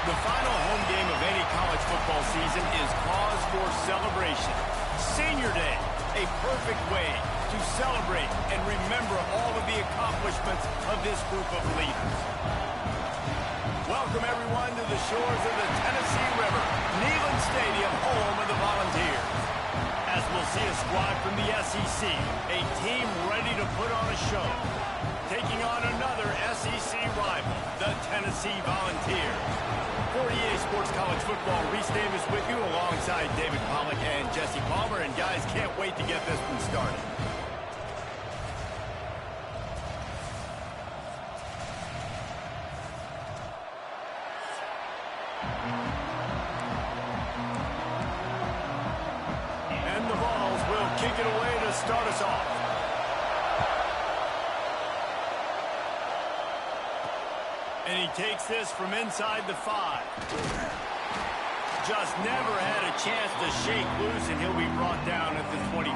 The final home game of any college football season is cause for celebration. Senior Day, a perfect way to celebrate and remember all of the accomplishments of this group of leaders. Welcome, everyone, to the shores of the Tennessee River, Neyland Stadium, home of the Volunteers. As we'll see a squad from the SEC, a team ready to put on a show, taking on another SEC rival, the Tennessee Volunteers. 48 Sports College Football, Reese Davis with you alongside David Pollack and Jesse Palmer. And guys, can't wait to get this one started. And the Vols will kick it away to start us off. And he takes this from inside the 5. Just never had a chance to shake loose, and he'll be brought down at the 24.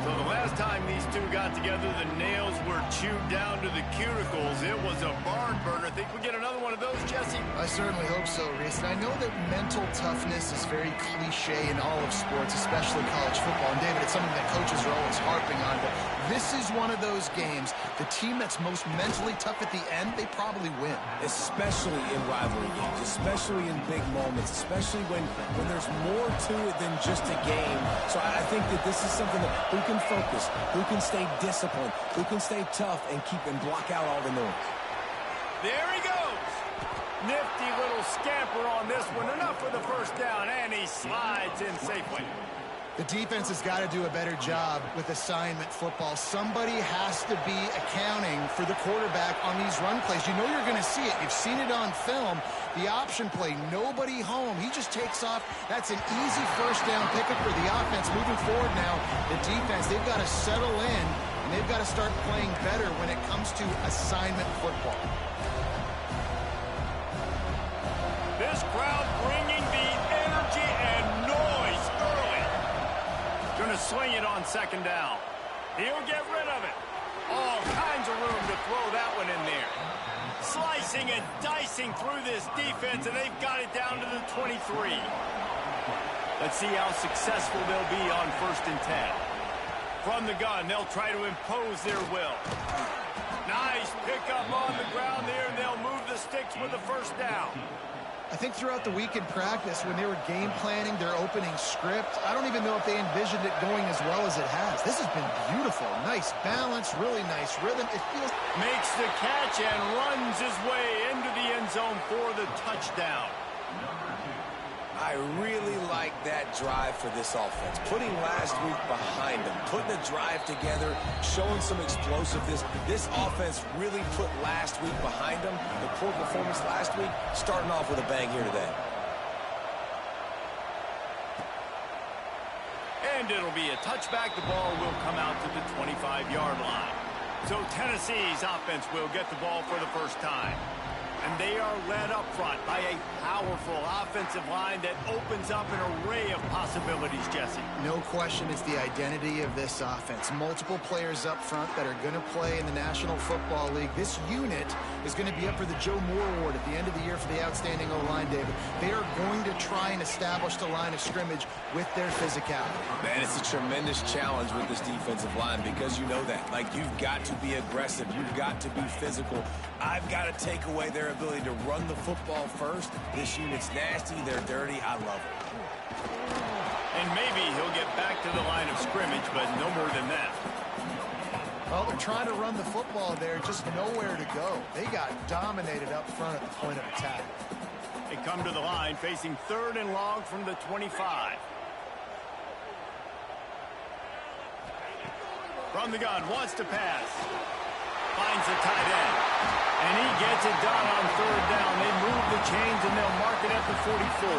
So the last time these two got together, the nails were chewed down to the cuticles. It was a barn burner. Think we get another one of those, Jesse? I certainly hope so, Reese. And I know that mental toughness is very cliche in all of sports, especially college football. And David, it's something that coaches are always harping on. But this is one of those games. The team that's most mentally tough at the end, they probably win. Especially in rivalry games, especially in big moments, especially when there's more to it than just a game. So I think that this is something that who can focus, who can stay disciplined, who can stay tough and keep and block out all the noise. There he goes. Nifty little scamper on this one. Enough for the first down, and he slides in safely. The defense has got to do a better job with assignment football. Somebody has to be accounting for the quarterback on these run plays. You know you're going to see it. You've seen it on film. The option play, nobody home. He just takes off. That's an easy first down pickup for the offense. Moving forward now, the defense, they've got to settle in, and they've got to start playing better when it comes to assignment football. This crowd bringing the energy and noise early. Going to swing it on second down. He'll get rid of it. All kinds of room to throw that one in there. Slicing and dicing through this defense, and they've got it down to the 23. Let's see how successful they'll be on 1st and 10. From the gun, they'll try to impose their will. Nice pickup on the ground there, and they'll move the sticks with the first down. I think throughout the week in practice, when they were game planning their opening script, I don't even know if they envisioned it going as well as it has. This has been beautiful. Nice balance, really nice rhythm. It feels... Makes the catch and runs his way into the end zone for the touchdown. I really like that drive for this offense. Putting last week behind them, putting a drive together, showing some explosiveness. This offense really put last week behind them. The poor performance last week, starting off with a bang here today. And it'll be a touchback. The ball will come out to the 25-yard line. So Tennessee's offense will get the ball for the first time. And they are led up front by a powerful offensive line that opens up an array of possibilities, Jesse. No question it's the identity of this offense. Multiple players up front that are going to play in the National Football League. This unit is going to be up for the Joe Moore Award at the end of the year for the outstanding O-line, David. They are going to try and establish the line of scrimmage with their physicality. Man, it's a tremendous challenge with this defensive line because you know that. Like, you've got to be aggressive. You've got to be physical. I've got to take away their ability to run the football first. This unit's nasty. They're dirty. I love it. And maybe he'll get back to the line of scrimmage, but no more than that. Well, they're trying to run the football there, just nowhere to go. They got dominated up front at the point of attack. They come to the line facing 3rd and long from the 25. From the gun, wants to pass. Finds the tight end. And he gets it done on 3rd down. They move the chains and they'll mark it at the 44.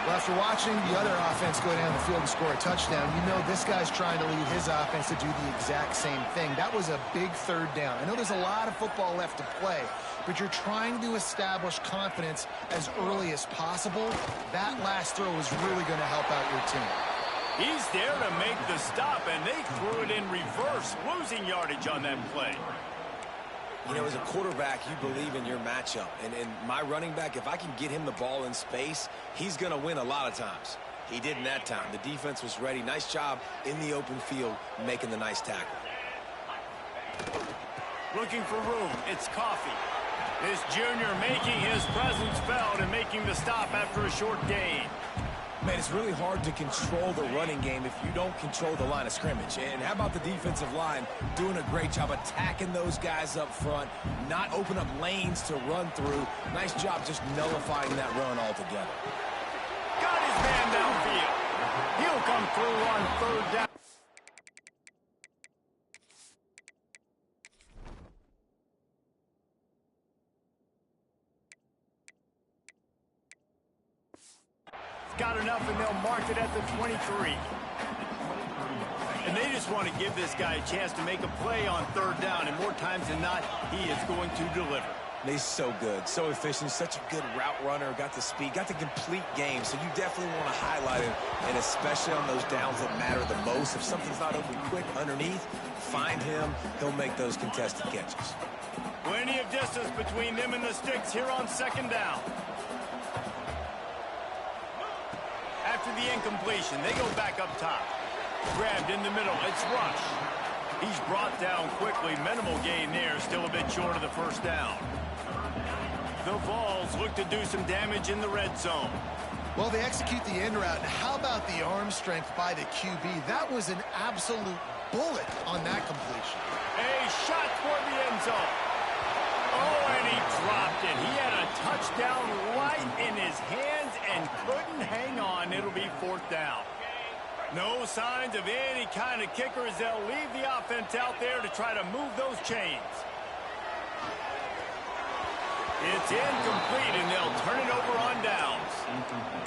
Well, after watching the other offense go down the field and score a touchdown, you know this guy's trying to lead his offense to do the exact same thing. That was a big 3rd down. I know there's a lot of football left to play, but you're trying to establish confidence as early as possible. That last throw is really going to help out your team. He's there to make the stop, and they threw it in reverse, losing yardage on that play. You know, as a quarterback, you believe in your matchup. And my running back, if I can get him the ball in space, he's going to win a lot of times. He didn't that time. The defense was ready. Nice job in the open field making the nice tackle. Looking for room. It's Coffee. This junior making his presence felt and making the stop after a short gain. Man, it's really hard to control the running game if you don't control the line of scrimmage. And how about the defensive line doing a great job attacking those guys up front, not open up lanes to run through. Nice job just nullifying that run altogether. Got his man downfield. He'll come through on third down. Got enough, and they'll mark it at the 23. And they just want to give this guy a chance to make a play on third down, and more times than not, he is going to deliver. He's so good, so efficient, such a good route runner, got the speed, got the complete game, so you definitely want to highlight him, and especially on those downs that matter the most. If something's not open quick underneath, find him, he'll make those contested catches. Plenty of distance between them and the sticks here on second down. After the incompletion, they go back up top. Grabbed in the middle, it's Rush. He's brought down quickly, minimal gain there, still a bit short of the first down. The Vols look to do some damage in the red zone. Well, they execute the end route. How about the arm strength by the QB? That was an absolute bullet on that completion. A shot toward the end zone. Oh, and he dropped it. He had a touchdown right in his hands and couldn't hang on. It'll be fourth down. No signs of any kind of kickers. They'll leave the offense out there to try to move those chains. It's incomplete, and they'll turn it over on downs.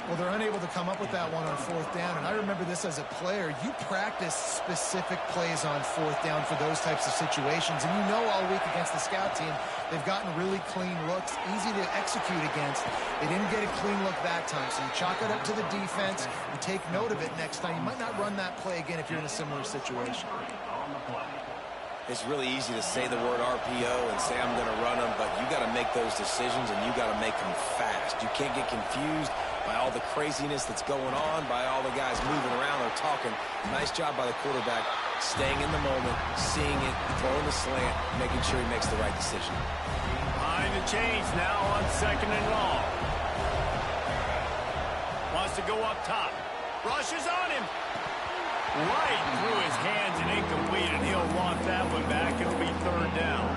Well, they're unable to come up with that one on fourth down, and I remember this as a player. You practice specific plays on fourth down for those types of situations, and you know all week against the scout team, they've gotten really clean looks, easy to execute against. They didn't get a clean look that time, so you chalk it up to the defense. You take note of it next time. You might not run that play again if you're in a similar situation. It's really easy to say the word RPO and say I'm going to run them, but you got to make those decisions, and you got to make them fast. You can't get confused by all the craziness that's going on, by all the guys moving around or talking. Nice job by the quarterback, staying in the moment, seeing it, throwing the slant, making sure he makes the right decision. Behind the chains now on second and long. Wants to go up top. Rushes on him. Right through his hands and incomplete, and he'll want that one back. It'll be third down.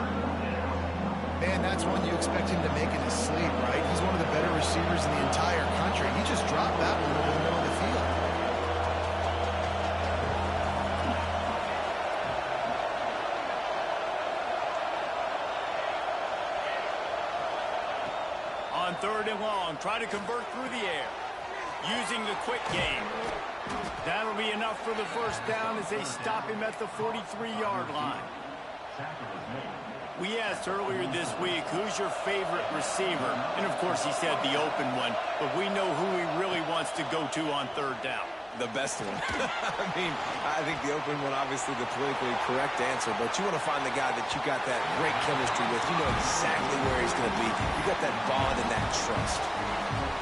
Man, that's one you expect him to make in his sleep, right? He's one of the better receivers in the entire country. He just dropped that one over the middle of the field. On third and long, try to convert through the air. Using the quick game. That'll be enough for the first down as they stop him at the 43-yard line. We asked earlier this week, who's your favorite receiver? And, of course, he said the open one, but we know who he really wants to go to on third down. The best one. I mean, I think the open one, obviously the politically correct answer, but you want to find the guy that you got that great chemistry with. You know exactly where he's going to be. You got that bond and that trust.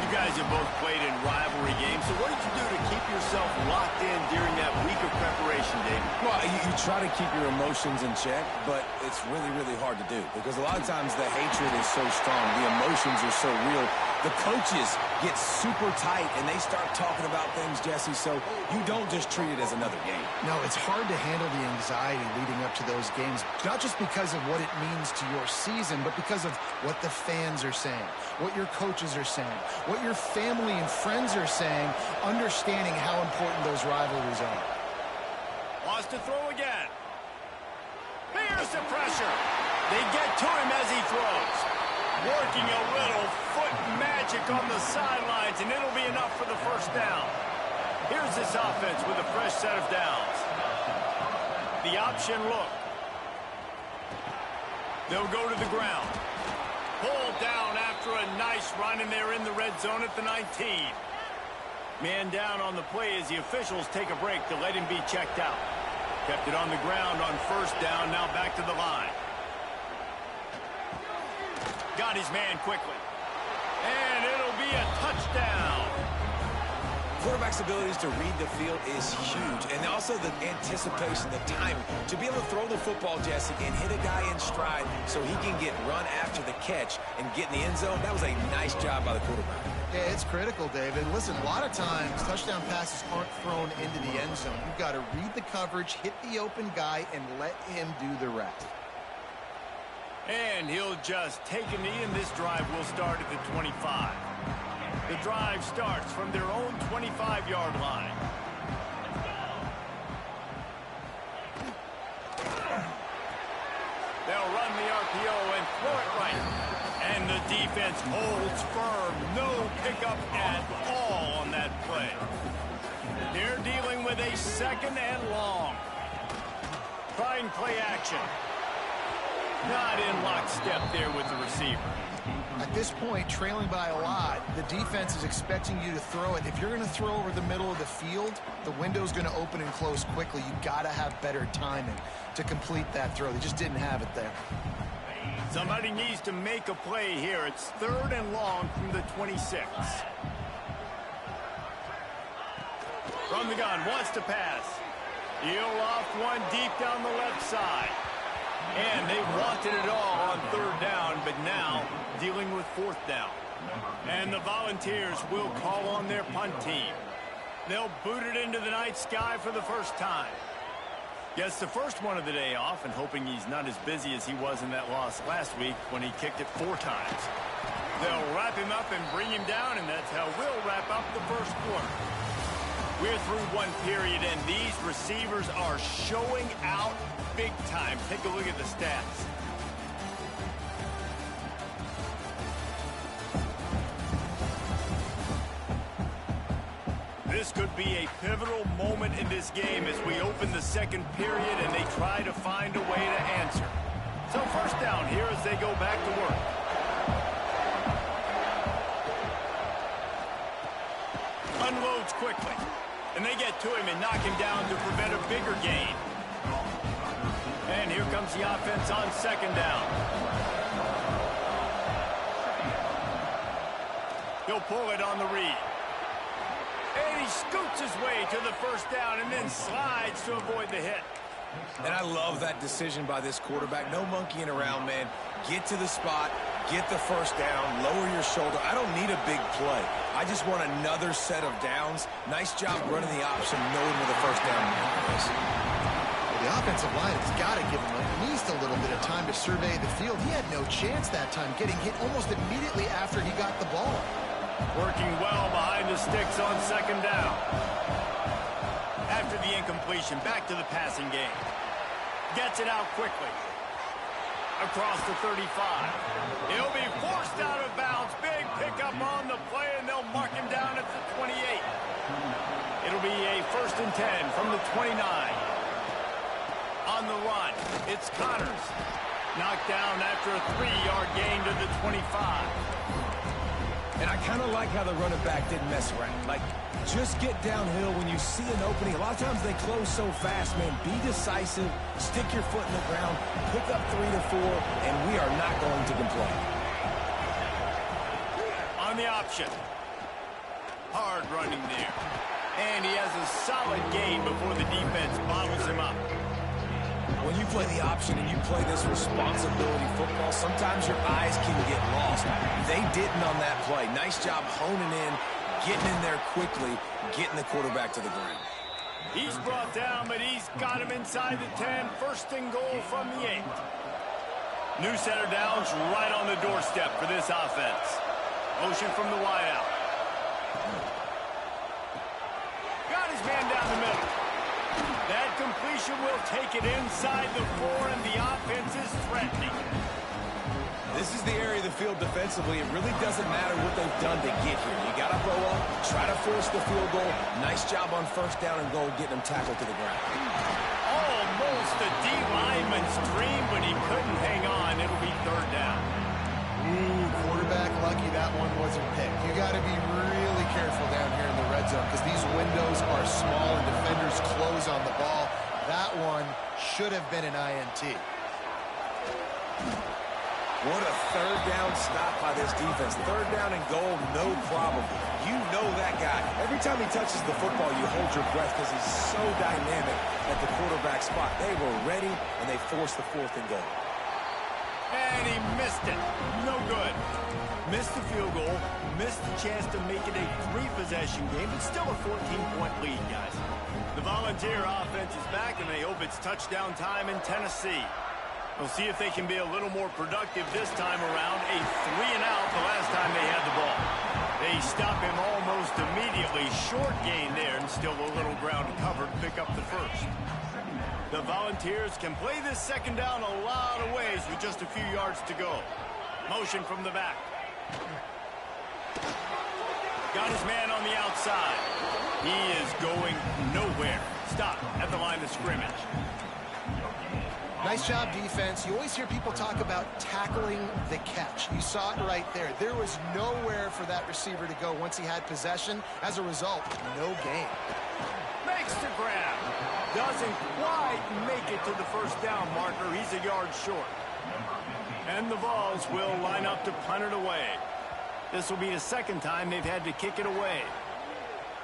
You guys have both played in rivalry games, so what did you do to keep yourself locked in during that week of preparation, David? Well, you try to keep your emotions in check, but it's really, really hard to do because a lot of times the hatred is so strong. The emotions are so real. The coaches get super tight, and they start talking about things, Jesse, so you don't just treat it as another game. No, it's hard to handle the anxiety leading up to those games, not just because of what it means to your season, but because of what the fans are saying, what your coaches are saying, what your family and friends are saying, understanding how important those rivalries are. Wants to throw again. Here's the pressure. They get to him as he throws. Working a little foot magic on the sidelines, and it'll be enough for the first down. Here's this offense with a fresh set of downs. The option look. They'll go to the ground. Pulled down after a nice run, and they're in the red zone at the 19. Man down on the play as the officials take a break to let him be checked out. Kept it on the ground on first down, now back to the line. Got his man quickly. And it'll be a touchdown. Quarterback's abilities to read the field is huge, and also the anticipation, the timing. To be able to throw the football, Jesse, and hit a guy in stride so he can get run after the catch and get in the end zone, that was a nice job by the quarterback. Yeah, it's critical, David. Listen, a lot of times touchdown passes aren't thrown into the end zone. You've got to read the coverage, hit the open guy, and let him do the rest. And he'll just take a knee, and this drive will start at the 25. The drive starts from their own 25-yard line. They'll run the RPO and throw it right. And the defense holds firm. No pickup at all on that play. They're dealing with a second and long. Trying play action. Not in lockstep there with the receiver. At this point, trailing by a lot, the defense is expecting you to throw it. If you're going to throw over the middle of the field, the window's going to open and close quickly. You've got to have better timing to complete that throw. They just didn't have it there. Somebody needs to make a play here. It's third and long from the 26. From the gun, wants to pass. He'll off one deep down the left side. And they wanted it all on third down, but now dealing with fourth down. And the Volunteers will call on their punt team. They'll boot it into the night sky for the first time. Gets the first one of the day off, and hoping he's not as busy as he was in that loss last week when he kicked it 4 times. They'll wrap him up and bring him down, and that's how we'll wrap up the first quarter. We're through one period, and these receivers are showing out big time. Take a look at the stats. This could be a pivotal moment in this game as we open the second period and they try to find a way to answer. So first down here as they go back to work. Unloads quickly. And they get to him and knock him down to prevent a bigger gain. And here comes the offense on second down. He'll pull it on the read. And he scoots his way to the first down and then slides to avoid the hit. And I love that decision by this quarterback. No monkeying around, man. Get to the spot, get the first down, lower your shoulder. I don't need a big play. I just want another set of downs. Nice job running the option, knowing where the first down is. The offensive line has got to give him at least a little bit of time to survey the field. He had no chance that time, getting hit almost immediately after he got the ball. Working well behind the sticks on second down. After the incompletion, back to the passing game. Gets it out quickly. Across the 35. He'll be forced out of bounds. Big pickup on the play, and they'll mark him down at the 28. It'll be a 1st and 10 from the 29. On the run, it's Connors. Knocked down after a 3-yard gain to the 25. And I kind of like how the running back didn't mess around. Like, just get downhill when you see an opening. A lot of times they close so fast, man. Be decisive, stick your foot in the ground, pick up 3 to 4, and we are not going to complain. On the option. Hard running there. And he has a solid gain before the defense bottles him up. When you play the option and you play this responsibility football, sometimes your eyes can get lost. They didn't on that play. Nice job honing in, getting in there quickly, getting the quarterback to the ground. He's brought down, but he's got him inside the 10. 1st and goal from the 8. New set of downs right on the doorstep for this offense. Motion from the wideout. Got his man down the middle. That completion will take it inside the 4, and the offense is threatening. This is the area of the field defensively. It really doesn't matter what they've done to get here. You got to blow up, try to force the field goal. Nice job on 1st down and goal, getting them tackled to the ground. Almost a D-lineman's dream, but he couldn't hang on. It'll be 3rd down. Ooh, quarterback lucky that one wasn't picked. You got to be really careful down here in the red zone because these windows are small and defenders close on the ball. That one should have been an INT. What a third down stop by this defense. Third down and goal, no problem. You know that guy. Every time he touches the football, you hold your breath because he's so dynamic at the quarterback spot. They were ready, and they forced the 4th and goal. And he missed it. No good. Missed the field goal, missed the chance to make it a 3-possession game, but still a 14-point lead, guys. The Volunteer offense is back, and they hope it's touchdown time in Tennessee. We'll see if they can be a little more productive this time around. A 3-and-out the last time they had the ball. They stop him almost immediately. Short gain there, and still a little ground covered. Pick up the first. The Volunteers can play this second down a lot of ways with just a few yards to go. Motion from the back. Got his man on the outside. He is going nowhere. Stop at the line of scrimmage. Nice job, defense. You always hear people talk about tackling the catch. You saw it right there. There was nowhere for that receiver to go once he had possession. As a result, no gain. Makes the grab. Doesn't quite make it to the first down marker. He's a yard short. And the Vols will line up to punt it away. This will be the second time they've had to kick it away.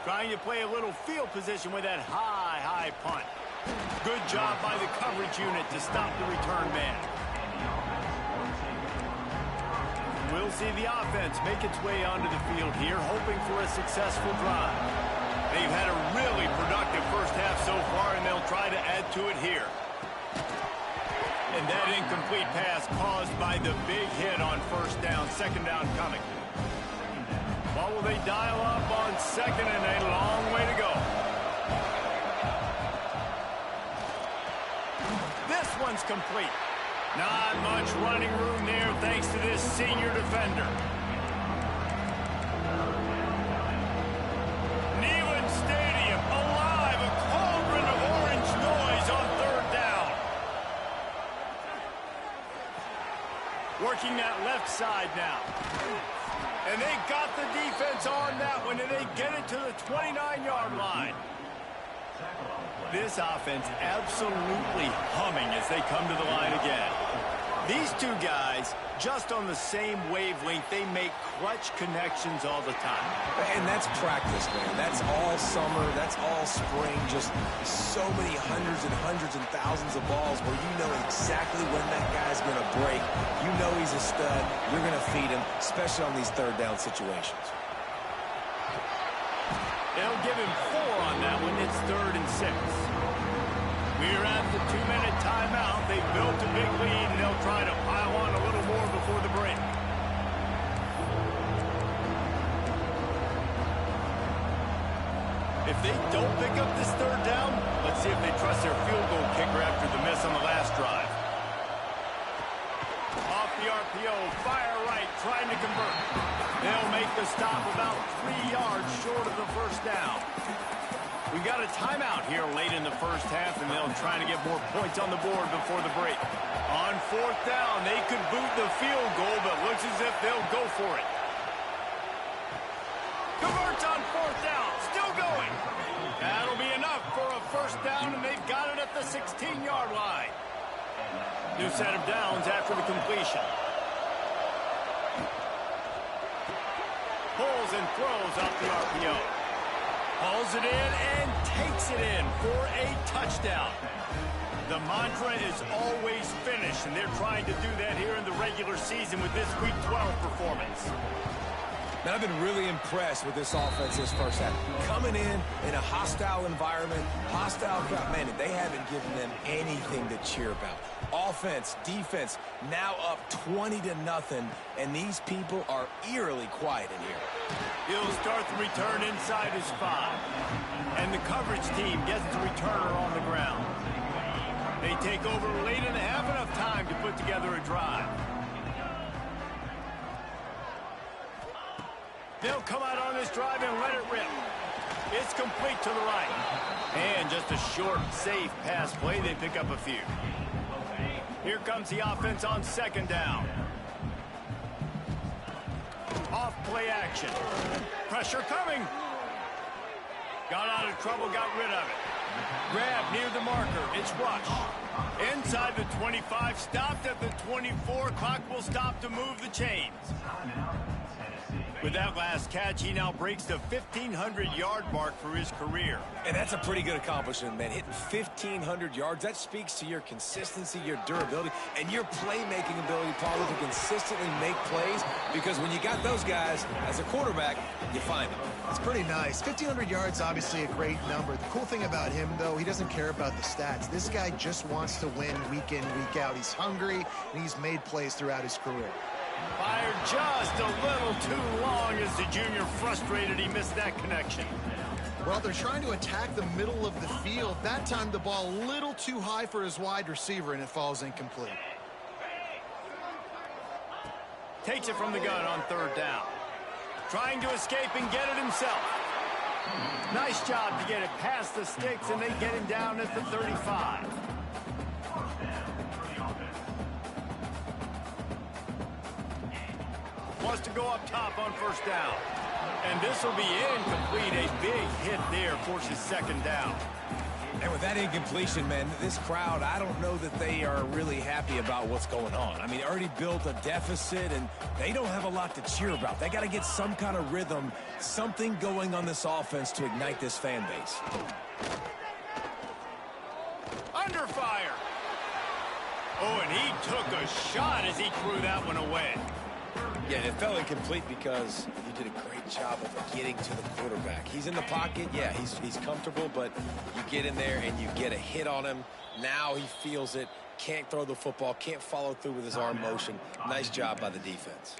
Trying to play a little field position with that high punt. Good job by the coverage unit to stop the return man. We'll see the offense make its way onto the field here, hoping for a successful drive. They've had a really productive first half so far, and they'll try to add to it here. And that incomplete pass caused by the big hit on first down. Second down coming. What will they dial up on second, and a long way to go. This one's complete. Not much running room there thanks to this senior defender. Neyland Stadium alive, a cauldron of orange noise on third down. Working that left side now. And they got the defense on that one, and they get it to the 29-yard line. This offense absolutely humming as they come to the line again. These two guys, just on the same wavelength, they make clutch connections all the time. And that's practice, man. That's all summer. That's all spring. Just so many hundreds and thousands of balls where you know exactly when that guy's going to break. You know he's a stud. You're going to feed him, especially on these third down situations. They'll give him 4 on that one. It's 3rd and 6. We're at the 2-minute timeout. They've built a big lead, and they'll try to pile on a little more before the break. If they don't pick up this third down, let's see if they trust their field goal kicker after the miss on the last drive. Off the RPO, fire right, trying to convert. They'll make the stop about 3 yards short of the first down. We got a timeout here late in the first half, and they'll try to get more points on the board before the break. On 4th down, they could boot the field goal, but looks as if they'll go for it. Converts on 4th down, still going. That'll be enough for a first down, and they've got it at the 16-yard line. New set of downs after the completion. Pulls and throws off the RPO. Pulls it in and takes it in for a touchdown. The mantra is always finish, and they're trying to do that here in the regular season with this Week 12 performance. Man, I've been really impressed with this offense this first half. Coming in a hostile environment, hostile crowd, man, they haven't given them anything to cheer about. Offense, defense, now up 20-0, and these people are eerily quiet in here. He'll start the return inside his 5. And the coverage team gets the returner on the ground. They take over late in the half, enough time to put together a drive. They'll come out on this drive and let it rip. It's complete to the right. And just a short, safe pass play. They pick up a few. Here comes the offense on 2nd down. Off play action. Pressure coming. Got out of trouble, got rid of it. Grab near the marker. It's Rush. Inside the 25, stopped at the 24. Clock will stop to move the chains. With that last catch, he now breaks the 1,500-yard mark for his career. And that's a pretty good accomplishment, man. Hitting 1,500 yards, that speaks to your consistency, your durability, and your playmaking ability, Paulo, to consistently make plays. Because when you got those guys as a quarterback, you find them. It's pretty nice. 1,500 yards, obviously a great number. The cool thing about him, though, he doesn't care about the stats. This guy just wants to win week in, week out. He's hungry, and he's made plays throughout his career. Fired just a little too long as the junior frustrated he missed that connection. Well, they're trying to attack the middle of the field. That time the ball a little too high for his wide receiver, and it falls incomplete. Takes it from the gun on third down. Trying to escape and get it himself. Nice job to get it past the sticks, and they get him down at the 35. Wants to go up top on first down. And this will be incomplete. A big hit there forces second down. And with that incompletion, man, this crowd, I don't know that they are really happy about what's going on. I mean, already built a deficit, and they don't have a lot to cheer about. They got to get some kind of rhythm, something going on this offense to ignite this fan base. Under fire. Oh, and he took a shot as he threw that one away. Yeah, it fell incomplete because you did a great job of getting to the quarterback. He's in the pocket. Yeah, he's comfortable, but you get in there and you get a hit on him. Now he feels it, can't throw the football, can't follow through with his arm motion. Nice job by the defense.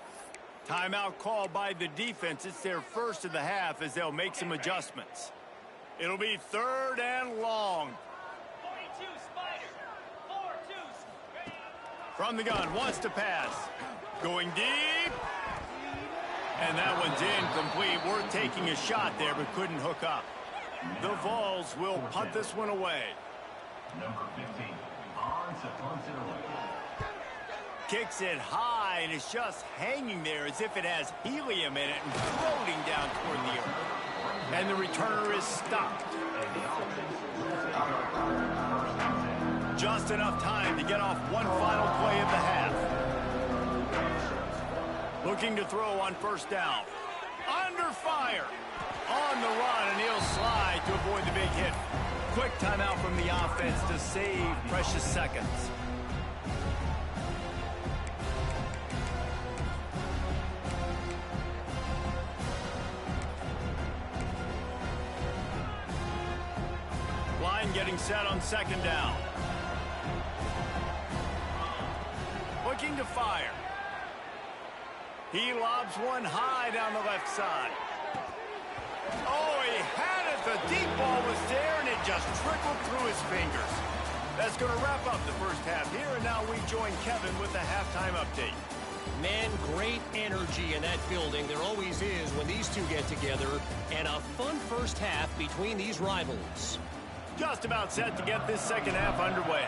Timeout called by the defense. It's their first of the half as they'll make some adjustments. It'll be third and long. 42 Spider. 4-2. From the gun, wants to pass. Going deep. And that one's incomplete. Worth taking a shot there, but couldn't hook up. The Vols will punt this one away. Number 15. On to punt it away. Kicks it high, and it's just hanging there as if it has helium in it and floating down toward the earth. And the returner is stopped. Just enough time to get off one final play of the half. Looking to throw on first down. Under fire. On the run, and he'll slide to avoid the big hit. Quick timeout from the offense to save precious seconds. Line getting set on second down. Looking to fire. He lobs one high down the left side. Oh, he had it. The deep ball was there, and it just trickled through his fingers. That's going to wrap up the first half here, and now we join Kevin with the halftime update. Man, great energy in that building. There always is when these two get together, and a fun first half between these rivals. Just about set to get this second half underway.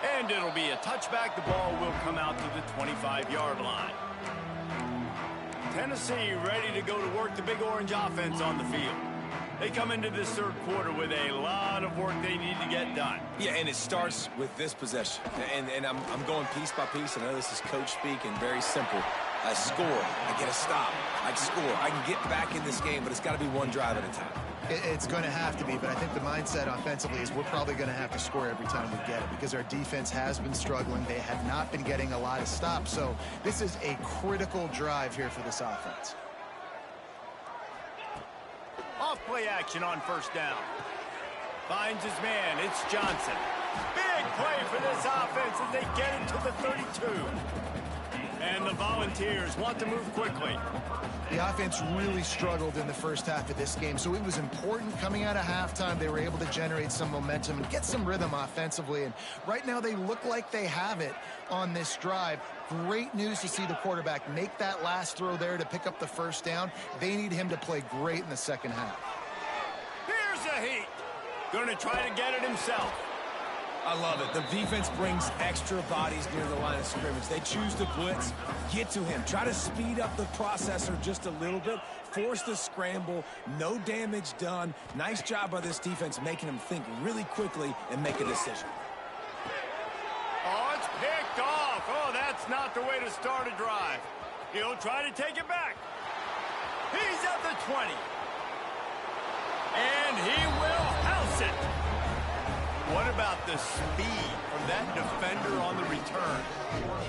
And it'll be a touchback. The ball will come out to the 25-yard line. Tennessee ready to go to work the Big Orange offense on the field. They come into this third quarter with a lot of work they need to get done. Yeah, and it starts with this possession. And I'm going piece by piece. I know this is coach speak and very simple. I score. I get a stop. I score. I can get back in this game, but it's got to be one drive at a time. It's going to have to be, but I think the mindset offensively is we're probably going to have to score every time we get it because our defense has been struggling. They have not been getting a lot of stops, so this is a critical drive here for this offense. Off play action on first down. Finds his man. It's Johnson. Big play for this offense as they get into the 32. And the Volunteers want to move quickly. The offense really struggled in the first half of this game, so it was important coming out of halftime. They were able to generate some momentum and get some rhythm offensively, and right now they look like they have it on this drive. Great news to see the quarterback make that last throw there to pick up the first down. They need him to play great in the second half. Here's a heat. Going to try to get it himself. I love it. The defense brings extra bodies near the line of scrimmage. They choose to blitz, get to him, try to speed up the processor just a little bit, force the scramble, no damage done. Nice job by this defense making him think really quickly and make a decision. Oh, it's picked off. Oh, that's not the way to start a drive. He'll try to take it back. He's at the 20. And he will house it. What about the speed from that defender on the return?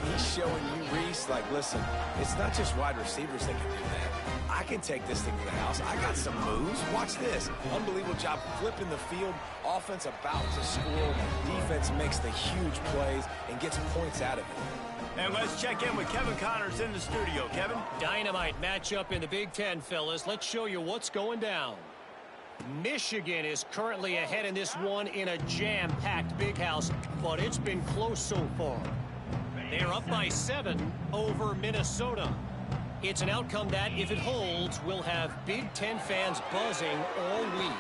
He's showing you, Reese, like, listen, it's not just wide receivers that can do that. I can take this thing to the house. I got some moves. Watch this. Unbelievable job flipping the field. Offense about to score. Defense makes the huge plays and gets points out of it. And let's check in with Kevin Connors in the studio. Kevin? Dynamite matchup in the Big Ten, fellas. Let's show you what's going down. Michigan is currently ahead in this one in a jam-packed big house, but it's been close so far. They're up by 7 over Minnesota. It's an outcome that, if it holds, will have Big Ten fans buzzing all week.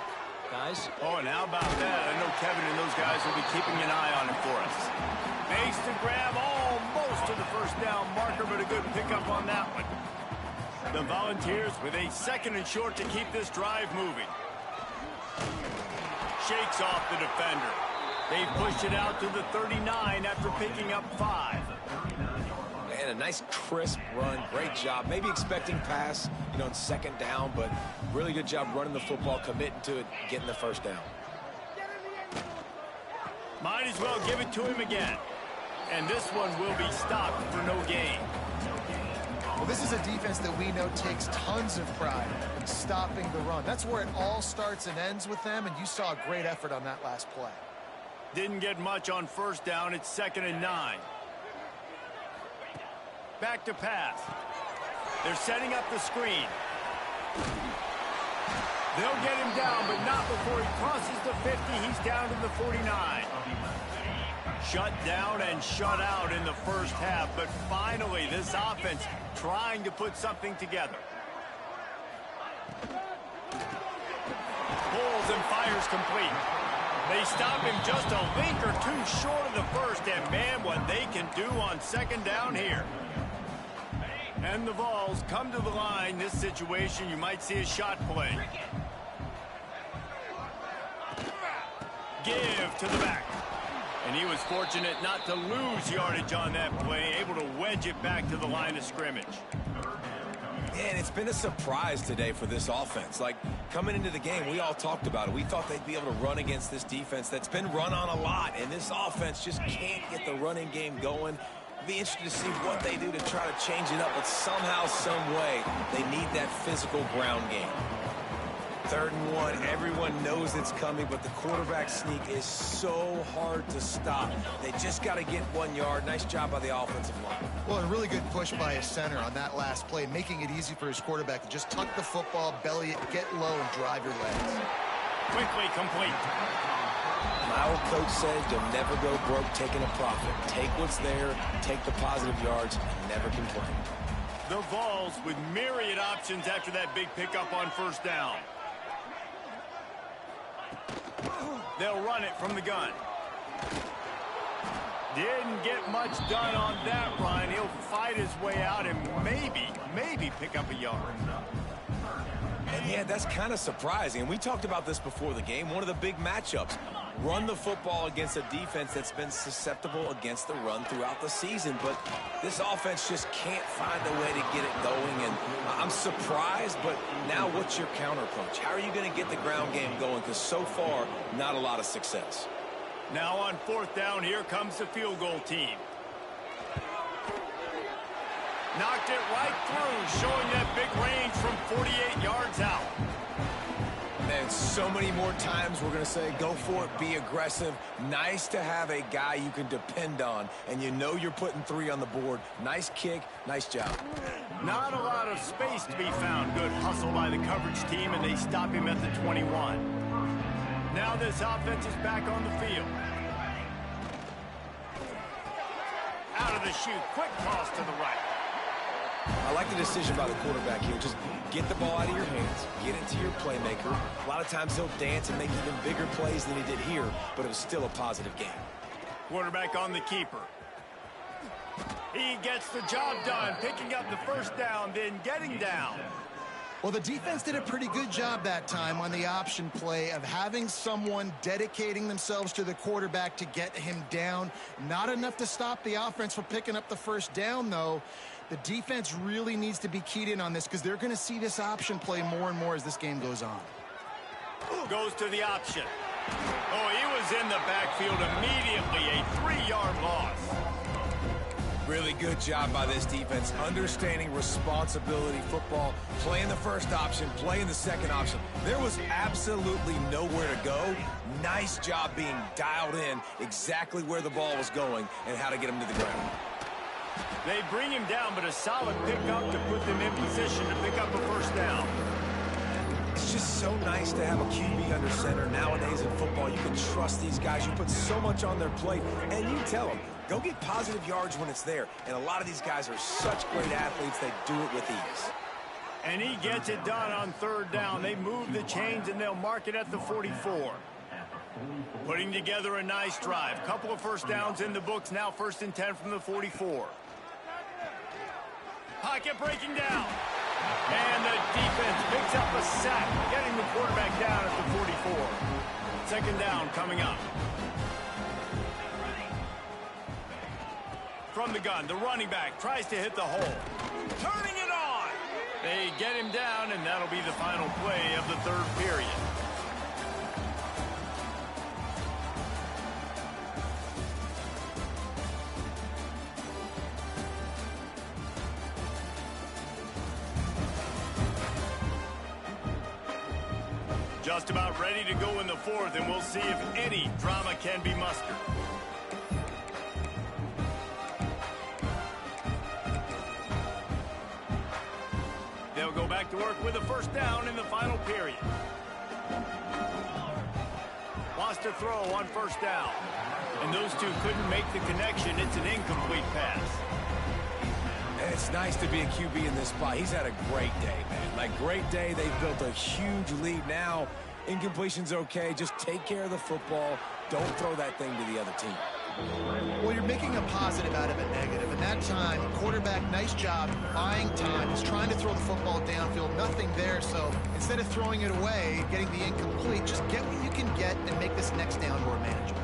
Guys? Oh, and how about that? I know Kevin and those guys will be keeping an eye on it for us. Makes the grab almost to the first down marker, but a good pickup on that one. The Volunteers with a 2nd and short to keep this drive moving. Shakes off the defender. They pushed it out to the 39 after picking up 5. And a nice crisp run. Great job. Maybe expecting pass, you know, in 2nd down, but really good job running the football, committing to it, getting the 1st down. Might as well give it to him again. And this one will be stopped for no gain. Well, this is a defense that we know takes tons of pride in stopping the run. That's where it all starts and ends with them, and you saw a great effort on that last play. Didn't get much on 1st down. It's 2nd and 9. Back to pass. They're setting up the screen. They'll get him down, but not before he crosses the 50. He's down to the 49. Shut down and shut out in the 1st half, but finally this offense trying to put something together. Pulls and fires complete. They stop him just a link or 2 short of the 1st, and man, what they can do on 2nd down here. And the Vols come to the line. This situation, you might see a shot play. Give to the back. And he was fortunate not to lose yardage on that play, able to wedge it back to the line of scrimmage. Man, it's been a surprise today for this offense. Like, coming into the game, we all talked about it. We thought they'd be able to run against this defense that's been run on a lot, and this offense just can't get the running game going. Be interested to see what they do to try to change it up, but somehow, some way, they need that physical ground game. 3rd and 1, everyone knows it's coming, but the quarterback sneak is so hard to stop. They just got to get 1 yard. Nice job by the offensive line. Well, a really good push by his center on that last play, making it easy for his quarterback to just tuck the football, belly it, get low, and drive your legs. Quickly complete. My old coach said you'll never go broke taking a profit. Take what's there, take the positive yards, and never complain. The Vols with myriad options after that big pickup on 1st down. They'll run it from the gun. Didn't get much done on that run. He'll fight his way out and maybe pick up a yard. And yeah, that's kind of surprising. And we talked about this before the game. One of the big matchups. Run the football against a defense that's been susceptible against the run throughout the season. But this offense just can't find a way to get it going. And I'm surprised, but now what's your counterpunch? How are you going to get the ground game going? Because so far, not a lot of success. Now on 4th down, here comes the field goal team. Knocked it right through, showing that big range from 48 yards out. And so many more times we're going to say, go for it, be aggressive. Nice to have a guy you can depend on, and you know you're putting 3 on the board. Nice kick, nice job. Not a lot of space to be found. Good hustle by the coverage team, and they stop him at the 21. Now this offense is back on the field. Out of the chute, quick toss to the right. I like the decision by the quarterback here. Just get the ball out of your hands, get it to your playmaker. A lot of times he'll dance and make even bigger plays than he did here, but it was still a positive game. Quarterback on the keeper. He gets the job done, picking up the first down, then getting down. Well, the defense did a pretty good job that time on the option play of having someone dedicating themselves to the quarterback to get him down. Not enough to stop the offense from picking up the first down, though. The defense really needs to be keyed in on this because they're going to see this option play more and more as this game goes on. Goes to the option. Oh, he was in the backfield immediately. A 3-yard loss. Really good job by this defense, understanding responsibility football, playing the first option, playing the second option. There was absolutely nowhere to go. Nice job being dialed in exactly where the ball was going and how to get him to the ground. They bring him down, but a solid pickup to put them in position to pick up a first down. It's just so nice to have a QB under center. Nowadays in football, you can trust these guys. You put so much on their plate, and you tell them, go get positive yards when it's there. And a lot of these guys are such great athletes, they do it with ease. And he gets it done on third down. They move the chains, and they'll mark it at the 44. Putting together a nice drive. Couple of first downs in the books. Now 1st and 10 from the 44. Pocket breaking down. And the defense picks up a sack, getting the quarterback down at the 44. Second down coming up. From the gun, the running back tries to hit the hole. Turning it on. They get him down, and that'll be the final play of the third period. Just about ready to go in the fourth, and we'll see if any drama can be mustered. They'll go back to work with a first down in the final period. Wants to throw on first down. And those two couldn't make the connection. It's an incomplete pass. And it's nice to be a QB in this spot. He's had a great day, man. Like, great day. They've built a huge lead now. Incompletion's okay. Just take care of the football. Don't throw that thing to the other team. Well, you're making a positive out of a negative. And that time, quarterback, nice job, buying time. He's trying to throw the football downfield. Nothing there. So instead of throwing it away, getting the incomplete, just get what you can get and make this next down more manageable.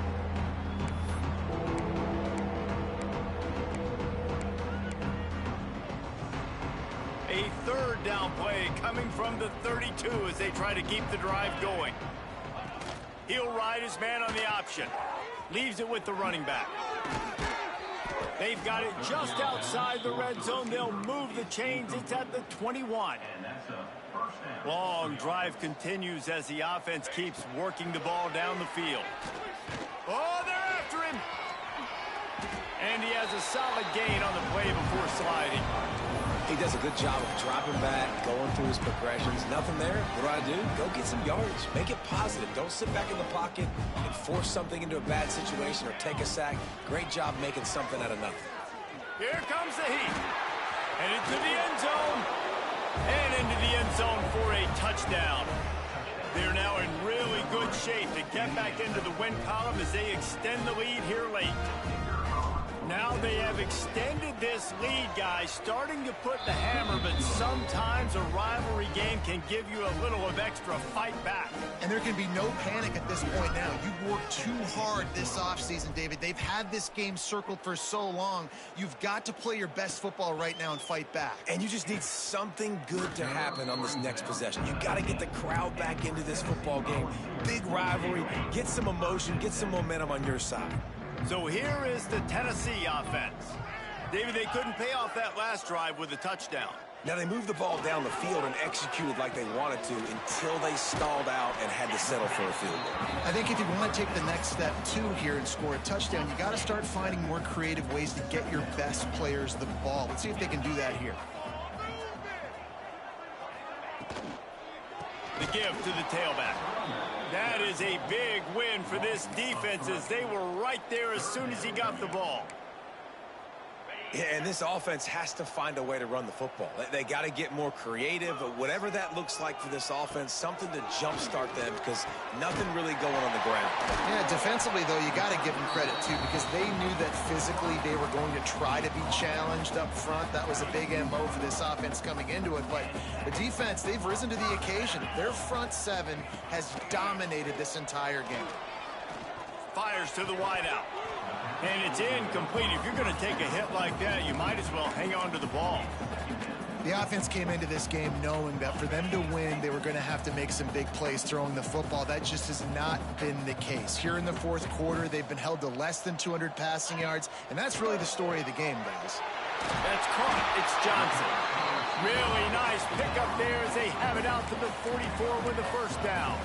A third down play coming from the 32 as they try to keep the drive going. He'll ride his man on the option. Leaves it with the running back. They've got it just outside the red zone. They'll move the chains. It's at the 21. Long drive continues as the offense keeps working the ball down the field. Oh, they're after him. And he has a solid gain on the play before sliding. He does a good job of dropping back, going through his progressions. Nothing there. What do? Go get some yards. Make it positive. Don't sit back in the pocket and force something into a bad situation or take a sack. Great job making something out of nothing. Here comes the heat. And into the end zone. And into the end zone for a touchdown. They're now in really good shape to get back into the win column as they extend the lead here late. Now they have extended this lead, guys, starting to put the hammer, but sometimes a rivalry game can give you a little of extra fight back. And there can be no panic at this point now. You've worked too hard this offseason, David. They've had this game circled for so long. You've got to play your best football right now and fight back. And you just need something good to happen on this next possession. You got to get the crowd back into this football game. Big rivalry. Get some emotion. Get some momentum on your side. So here is the Tennessee offense. David, they couldn't pay off that last drive with a touchdown. Now they moved the ball down the field and executed like they wanted to until they stalled out and had to settle for a field goal. I think if you want to take the next step, too, here and score a touchdown, you got to start finding more creative ways to get your best players the ball. Let's see if they can do that here. The give to the tailback. That is a big win for this defense as they were right there as soon as he got the ball. Yeah, and this offense has to find a way to run the football. They got to get more creative, whatever that looks like for this offense, something to jumpstart them because nothing really going on the ground. Yeah, defensively, though, you got to give them credit, too, because they knew that physically they were going to try to be challenged up front. That was a big MO for this offense coming into it. But the defense, they've risen to the occasion. Their front seven has dominated this entire game. Fires to the wideout. And it's incomplete. If you're going to take a hit like that, you might as well hang on to the ball. The offense came into this game knowing that for them to win, they were going to have to make some big plays throwing the football. That just has not been the case. Here in the fourth quarter, they've been held to less than 200 passing yards, and that's really the story of the game, guys. That's caught. It's Johnson. Really nice pickup there as they have it out to the 44 with the first down.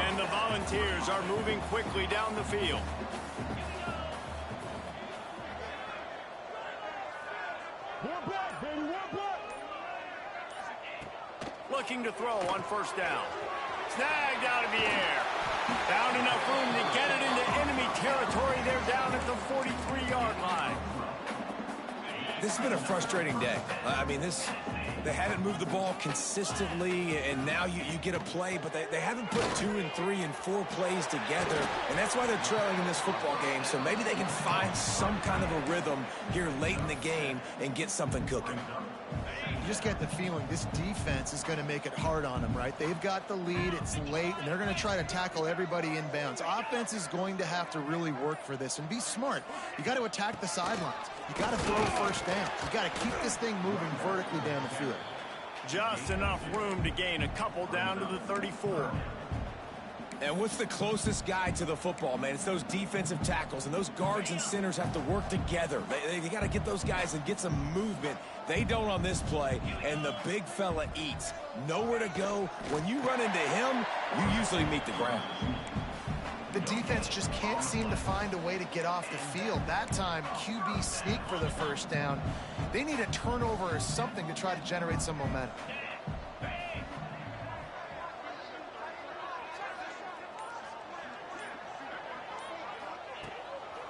And the Volunteers are moving quickly down the field. Looking to throw on first down. Snagged out of the air. Found enough room to get it into enemy territory. They're down at the 43-yard line. This has been a frustrating day. I mean, they haven't moved the ball consistently, and now you get a play, but they haven't put 2 and 3 and 4 plays together, and that's why they're trailing in this football game. So maybe they can find some kind of a rhythm here late in the game and get something cooking. You just get the feeling this defense is going to make it hard on them, right? They've got the lead, it's late, and they're going to try to tackle everybody inbounds. Offense is going to have to really work for this and be smart. You got to attack the sidelines. You got to throw first down. You got to keep this thing moving vertically down the field. Just enough room to gain a couple down to the 34. And what's the closest guy to the football, man? It's those defensive tackles, and those guards and centers have to work together. They got to get those guys and get some movement. They don't on this play, and the big fella eats. Nowhere to go. When you run into him, you usually meet the ground. The defense just can't seem to find a way to get off the field. That time, QB sneak for the first down. They need a turnover or something to try to generate some momentum.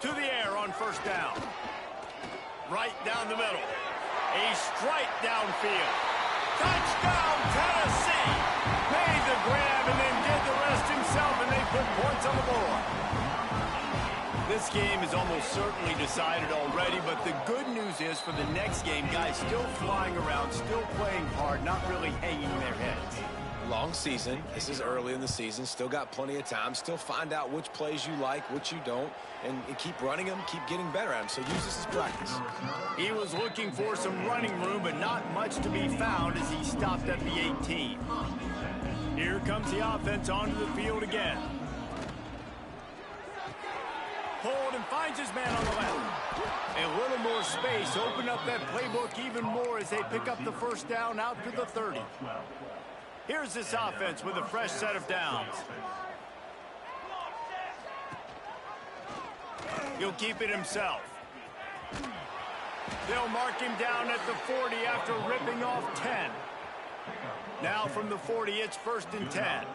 To the air on first down. Right down the middle. A strike downfield. Touchdown, Tennessee. Made the grab and then did the rest himself, and they put points on the board. This game is almost certainly decided already, but the good news is for the next game, guys still flying around, still playing hard, not really hanging their heads. Long season. This is early in the season. Still got plenty of time. Still find out which plays you like, which you don't, and keep running them, keep getting better at them. So use this as practice. He was looking for some running room, but not much to be found as he stopped at the 18. Here comes the offense onto the field again. Hold and finds his man on the left. A little more space. Open up that playbook even more as they pick up the first down out to the 30. Here's this offense with a fresh set of downs. He'll keep it himself. They'll mark him down at the 40 after ripping off 10. Now from the 40, it's 1st and 10.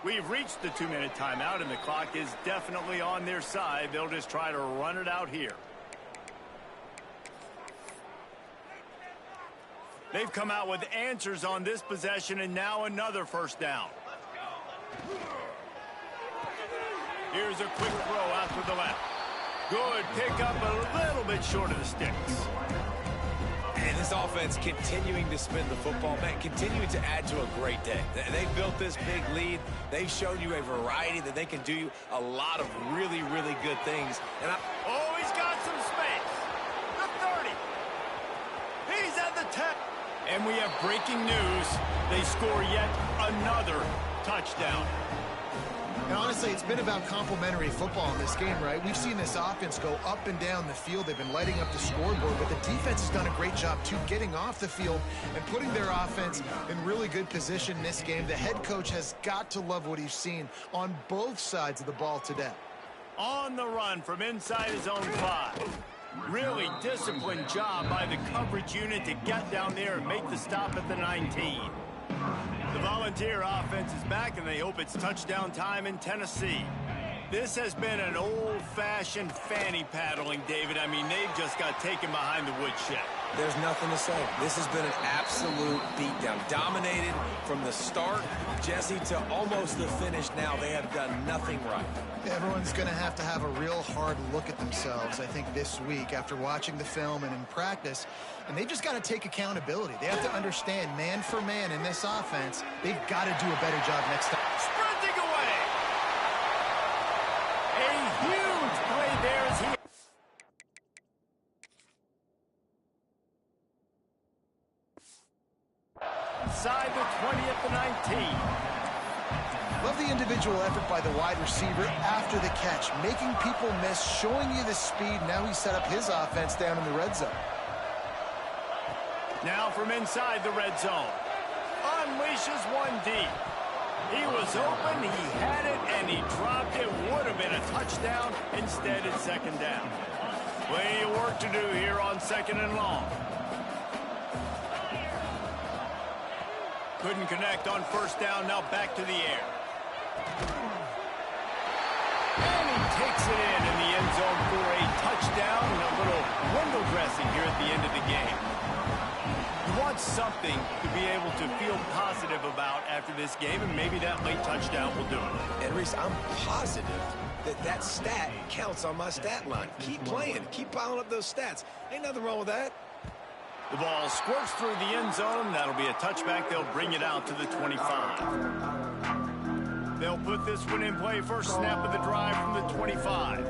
We've reached the 2-minute timeout, and the clock is definitely on their side. They'll just try to run it out here. They've come out with answers on this possession, and now another first down. Here's a quick throw out to the left. Good pickup, a little bit short of the sticks. And this offense continuing to spin the football, man, continuing to add to a great day. They've built this big lead. They've shown you a variety that they can do a lot of really, really good things. And oh, he's got some space. The 30. He's at the 10. And we have breaking news. They score yet another touchdown. And honestly, it's been about complementary football in this game, right? We've seen this offense go up and down the field. They've been lighting up the scoreboard, but the defense has done a great job, too, getting off the field and putting their offense in really good position in this game. The head coach has got to love what he's seen on both sides of the ball today. On the run from inside his own 5. Really disciplined job by the coverage unit to get down there and make the stop at the 19. The Volunteer offense is back, and they hope it's touchdown time in Tennessee. This has been an old-fashioned fanny paddling, David. I mean, they've just got taken behind the woodshed. There's nothing to say. This has been an absolute beatdown. Dominated from the start, Jesse, to almost the finish now. They have done nothing right. Everyone's going to have a real hard look at themselves, I think, this week after watching the film and in practice. And they've just got to take accountability. They have to understand, man for man in this offense, they've got to do a better job next time. Sprinting away! A huge play there as he... Inside the 20 at the 19. Love the individual effort by the wide receiver after the catch, making people miss, showing you the speed. Now he set up his offense down in the red zone. Now from inside the red zone. Unleashes one deep. He was open, he had it, and he dropped it. Would have been a touchdown. Instead, it's second down. Plenty of work to do here on second and long. Couldn't connect on first down. Now back to the air. And he takes it in the end zone for a touchdown and a little window dressing here at the end of the game. You want something to be able to feel positive about after this game, and maybe that late touchdown will do it. And Reese, I'm positive that stat counts on my stat line. Keep playing. Keep piling up those stats. Ain't nothing wrong with that. The ball squirts through the end zone. That'll be a touchback. They'll bring it out to the 25. They'll put this one in play. First snap of the drive from the 25.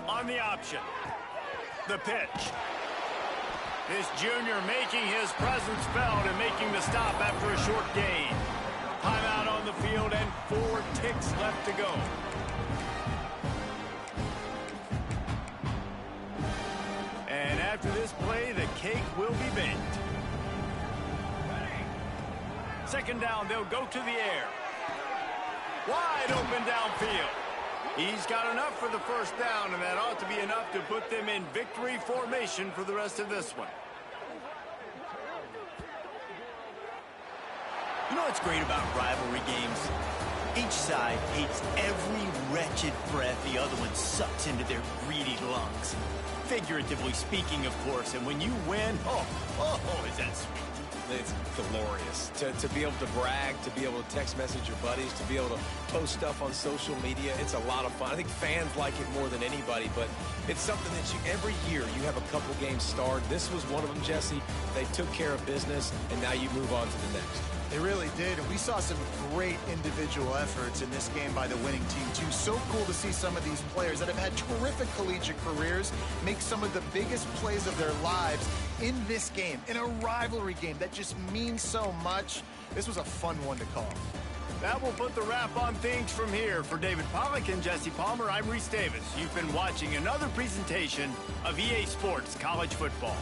On the option. The pitch. This junior making his presence felt and making the stop after a short gain. Timeout on the field and 4 ticks left to go. And after this play, the cake will be baked. Second down, they'll go to the air. Wide open downfield. He's got enough for the first down, and that ought to be enough to put them in victory formation for the rest of this one. You know what's great about rivalry games? Each side hates every wretched breath the other one sucks into their greedy lungs. Figuratively speaking, of course, and when you win, oh, is that sweet. It's glorious to be able to brag, to be able to text message your buddies, to be able to post stuff on social media. It's a lot of fun. I think fans like it more than anybody, but it's something that every year you have a couple games starred. This was one of them, Jesse. They took care of business, and now you move on to the next. They really did, and we saw some great individual efforts in this game by the winning team, too. So cool to see some of these players that have had terrific collegiate careers make some of the biggest plays of their lives in this game, in a rivalry game that just means so much. This was a fun one to call. That will put the wrap on things from here. For David Pollack and Jesse Palmer, I'm Reese Davis. You've been watching another presentation of EA Sports College Football.